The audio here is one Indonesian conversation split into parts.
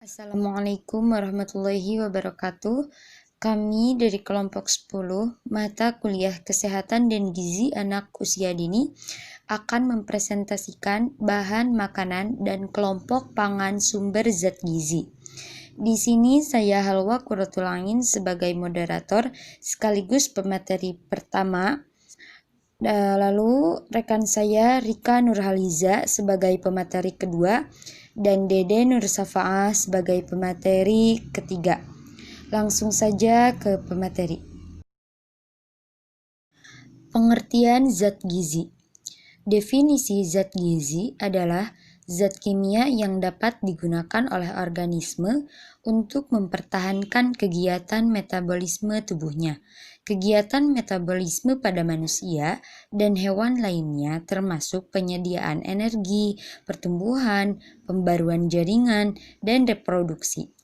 Assalamualaikum warahmatullahi wabarakatuh. Kami dari kelompok 10 mata kuliah Kesehatan dan Gizi Anak Usia Dini akan mempresentasikan bahan makanan dan kelompok pangan sumber zat gizi. Di sini saya Halwa Quratul Ain sebagai moderator sekaligus pemateri pertama. Lalu rekan saya Rika Nurhaliza sebagai pemateri kedua dan Dede Nur Safa'ah sebagai pemateri ketiga. Langsung saja ke pemateri. Pengertian zat gizi. Definisi zat gizi adalah zat kimia yang dapat digunakan oleh organisme untuk mempertahankan kegiatan metabolisme tubuhnya. Kegiatan metabolisme pada manusia dan hewan lainnya termasuk penyediaan energi, pertumbuhan, pembaruan jaringan, dan reproduksi.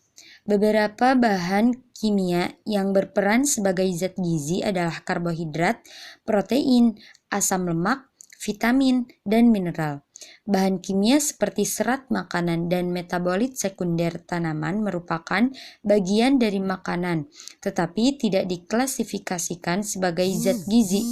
Beberapa bahan kimia yang berperan sebagai zat gizi adalah karbohidrat, protein, asam lemak, vitamin, dan mineral. Bahan kimia seperti serat makanan dan metabolit sekunder tanaman merupakan bagian dari makanan, tetapi tidak diklasifikasikan sebagai zat gizi.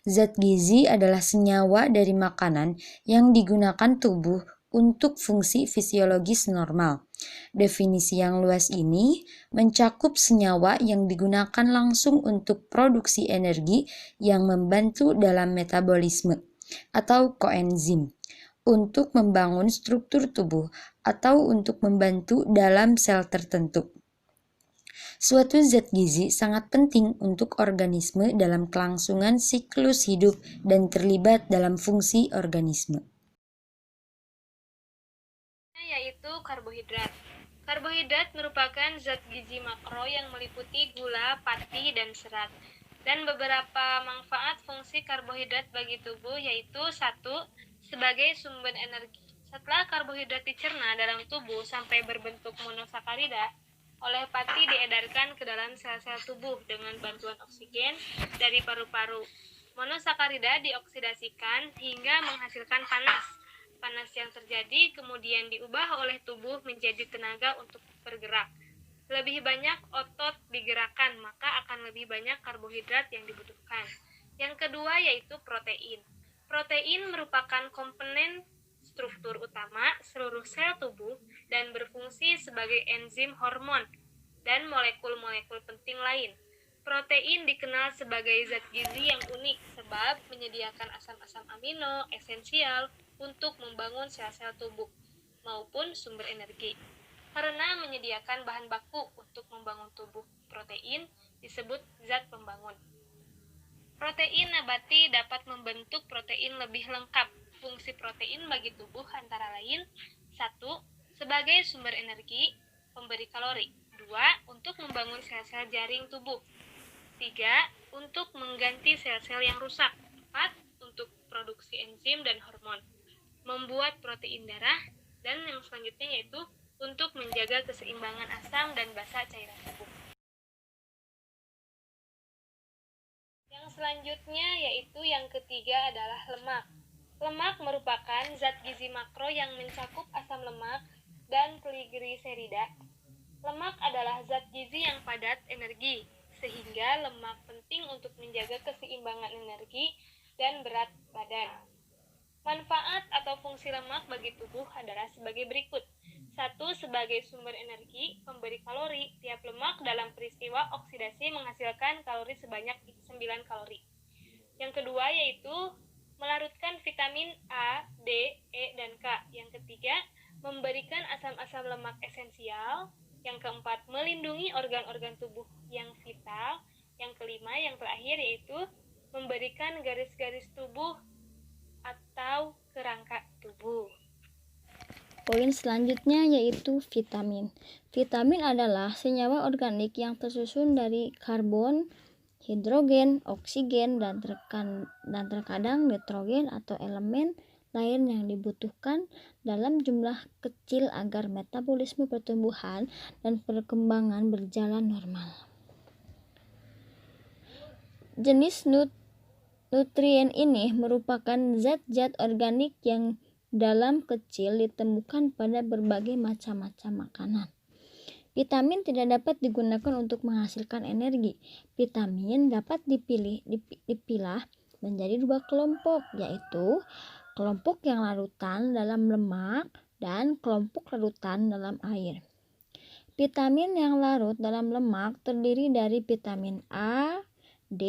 Zat gizi adalah senyawa dari makanan yang digunakan tubuh untuk fungsi fisiologis normal. Definisi yang luas ini mencakup senyawa yang digunakan langsung untuk produksi energi yang membantu dalam metabolisme atau koenzim, untuk membangun struktur tubuh atau untuk membantu dalam sel tertentu. Suatu zat gizi sangat penting untuk organisme dalam kelangsungan siklus hidup dan terlibat dalam fungsi organisme. Yaitu karbohidrat. Karbohidrat merupakan zat gizi makro yang meliputi gula, pati, dan serat. Dan beberapa manfaat fungsi karbohidrat bagi tubuh yaitu 1. Sebagai sumber energi. Setelah karbohidrat dicerna dalam tubuh sampai berbentuk monosakarida, oleh pati diedarkan ke dalam sel-sel tubuh dengan bantuan oksigen dari paru-paru. Monosakarida dioksidasikan hingga menghasilkan panas. Panas yang terjadi kemudian diubah oleh tubuh menjadi tenaga untuk bergerak. Lebih banyak otot digerakkan, maka akan lebih banyak karbohidrat yang dibutuhkan. Yang kedua yaitu protein. Protein merupakan komponen struktur utama seluruh sel tubuh dan berfungsi sebagai enzim hormon dan molekul-molekul penting lain. Protein dikenal sebagai zat gizi yang unik sebab menyediakan asam-asam amino esensial untuk membangun sel-sel tubuh maupun sumber energi. Karena menyediakan bahan baku untuk membangun tubuh, protein disebut zat pembangun. Protein nabati dapat membentuk protein lebih lengkap. Fungsi protein bagi tubuh antara lain 1. Sebagai sumber energi, pemberi kalori. 2. Untuk membangun sel-sel jaring tubuh. 3. Untuk mengganti sel-sel yang rusak. 4. Untuk produksi enzim dan hormon. Membuat protein darah. Dan yang selanjutnya yaitu untuk menjaga keseimbangan asam dan basa cairan tubuh. Yang selanjutnya yaitu yang ketiga adalah lemak. Lemak merupakan zat gizi makro yang mencakup asam lemak dan trigliserida. Lemak adalah zat gizi yang padat energi, sehingga lemak penting untuk menjaga keseimbangan energi dan berat badan. Manfaat atau fungsi lemak bagi tubuh adalah sebagai berikut. 1. Sebagai sumber energi, pemberi kalori. Tiap lemak dalam peristiwa oksidasi menghasilkan kalori sebanyak 9 kalori. Yang kedua yaitu melarutkan vitamin A, D, E, dan K. Yang ketiga, memberikan asam-asam lemak esensial. Yang keempat, melindungi organ-organ tubuh yang vital. Yang kelima, yang terakhir yaitu memberikan garis-garis tubuh atau kerangka tubuh. Poin selanjutnya yaitu vitamin. Vitamin adalah senyawa organik yang tersusun dari karbon, hidrogen, oksigen, dan terkadang nitrogen atau elemen lain yang dibutuhkan dalam jumlah kecil agar metabolisme pertumbuhan dan perkembangan berjalan normal. Jenis nutrien ini merupakan zat-zat organik yang dalam kecil ditemukan pada berbagai macam makanan. Vitamin tidak dapat digunakan untuk menghasilkan energi. Vitamin dapat dipilah menjadi dua kelompok, yaitu kelompok yang larutan dalam lemak dan kelompok larutan dalam air. Vitamin yang larut dalam lemak terdiri dari vitamin A, D,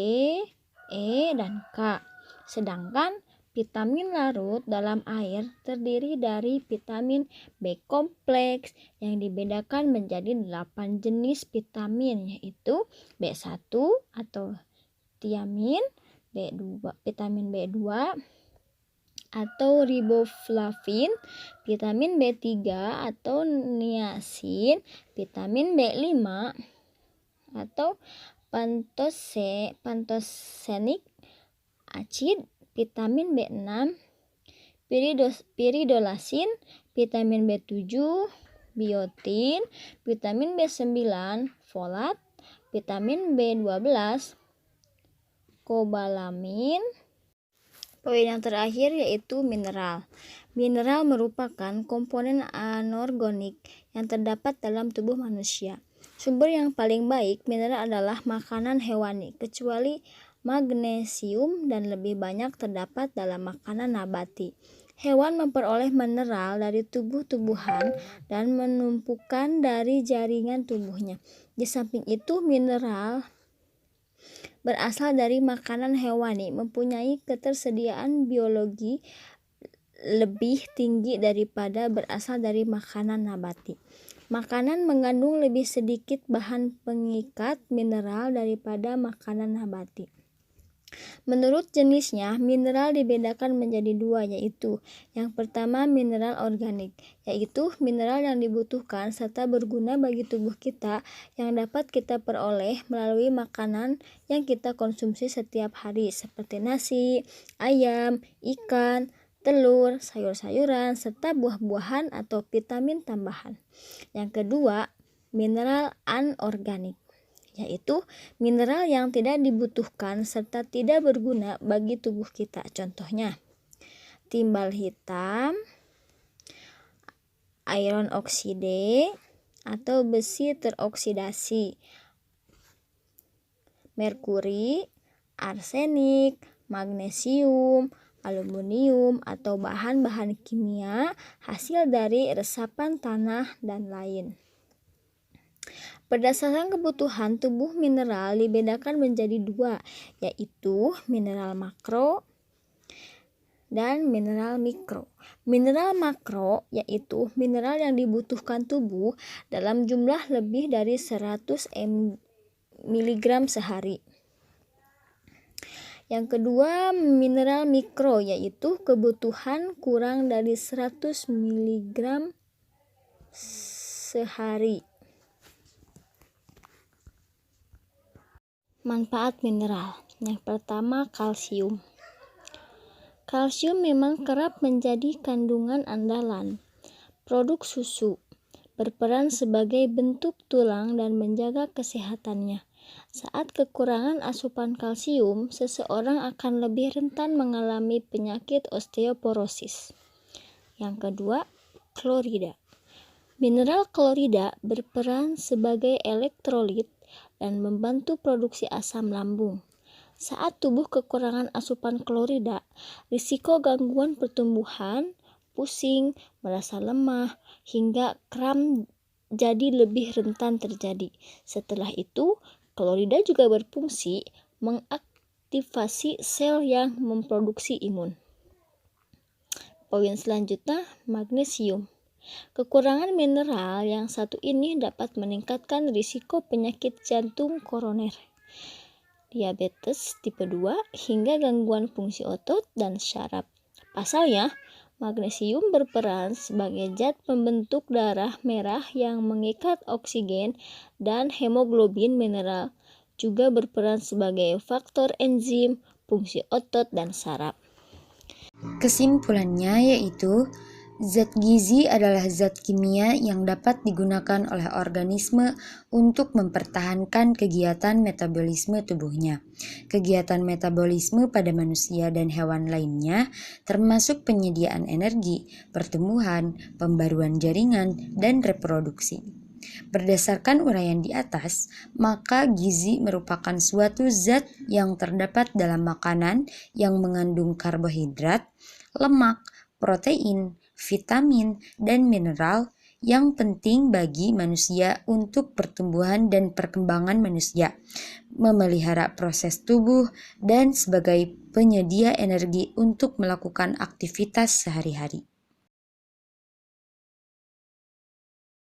E, dan K. Sedangkan vitamin larut dalam air terdiri dari vitamin B kompleks yang dibedakan menjadi 8 jenis vitamin, yaitu B1 atau tiamin, B2, vitamin B2 atau riboflavin, vitamin B3 atau niacin, vitamin B5 atau pantothenic acid, vitamin B6 piridolasin, vitamin B7 biotin, vitamin B9 folat, vitamin B12 kobalamin. Poin yang terakhir yaitu mineral. Mineral merupakan komponen anorganik yang terdapat dalam tubuh manusia. Sumber yang paling baik mineral adalah makanan hewani, kecuali magnesium dan lebih banyak terdapat dalam makanan nabati. Hewan memperoleh mineral dari tumbuh-tumbuhan dan menumpukan dari jaringan tubuhnya. Di samping itu, mineral berasal dari makanan hewani mempunyai ketersediaan biologi lebih tinggi daripada berasal dari makanan nabati. Makanan mengandung lebih sedikit bahan pengikat mineral daripada makanan nabati. Menurut jenisnya, mineral dibedakan menjadi dua, yaitu yang pertama mineral organik, yaitu mineral yang dibutuhkan serta berguna bagi tubuh kita yang dapat kita peroleh melalui makanan yang kita konsumsi setiap hari seperti nasi, ayam, ikan, telur, sayur-sayuran, serta buah-buahan atau vitamin tambahan. Yang kedua, mineral anorganik, yaitu mineral yang tidak dibutuhkan serta tidak berguna bagi tubuh kita. Contohnya, timbal hitam, iron oksida atau besi teroksidasi, merkuri, arsenik, magnesium, aluminium atau bahan-bahan kimia hasil dari resapan tanah dan lain. Berdasarkan kebutuhan tubuh, mineral dibedakan menjadi dua, yaitu mineral makro dan mineral mikro. Mineral makro yaitu mineral yang dibutuhkan tubuh dalam jumlah lebih dari 100 mg sehari. Yang kedua, mineral mikro yaitu kebutuhan kurang dari 100 mg sehari. Manfaat mineral. Yang pertama, kalsium. Kalsium memang kerap menjadi kandungan andalan produk susu, berperan sebagai bentuk tulang dan menjaga kesehatannya. Saat kekurangan asupan kalsium, seseorang akan lebih rentan mengalami penyakit osteoporosis. Yang kedua, klorida. Mineral klorida berperan sebagai elektrolit dan membantu produksi asam lambung. Saat tubuh kekurangan asupan klorida, risiko gangguan pertumbuhan, pusing, merasa lemah, hingga kram jadi lebih rentan terjadi. Setelah itu, klorida juga berfungsi mengaktifasi sel yang memproduksi imun. Poin selanjutnya, magnesium. Kekurangan mineral yang satu ini dapat meningkatkan risiko penyakit jantung koroner, diabetes tipe 2, hingga gangguan fungsi otot dan syaraf. Pasalnya, magnesium berperan sebagai zat pembentuk darah merah yang mengikat oksigen dan hemoglobin. Mineral juga berperan sebagai faktor enzim, fungsi otot dan saraf. Kesimpulannya yaitu zat gizi adalah zat kimia yang dapat digunakan oleh organisme untuk mempertahankan kegiatan metabolisme tubuhnya. Kegiatan metabolisme pada manusia dan hewan lainnya termasuk penyediaan energi, pertumbuhan, pembaruan jaringan, dan reproduksi. Berdasarkan uraian di atas, maka gizi merupakan suatu zat yang terdapat dalam makanan yang mengandung karbohidrat, lemak, protein, vitamin, dan mineral yang penting bagi manusia untuk pertumbuhan dan perkembangan manusia, memelihara proses tubuh, dan sebagai penyedia energi untuk melakukan aktivitas sehari-hari.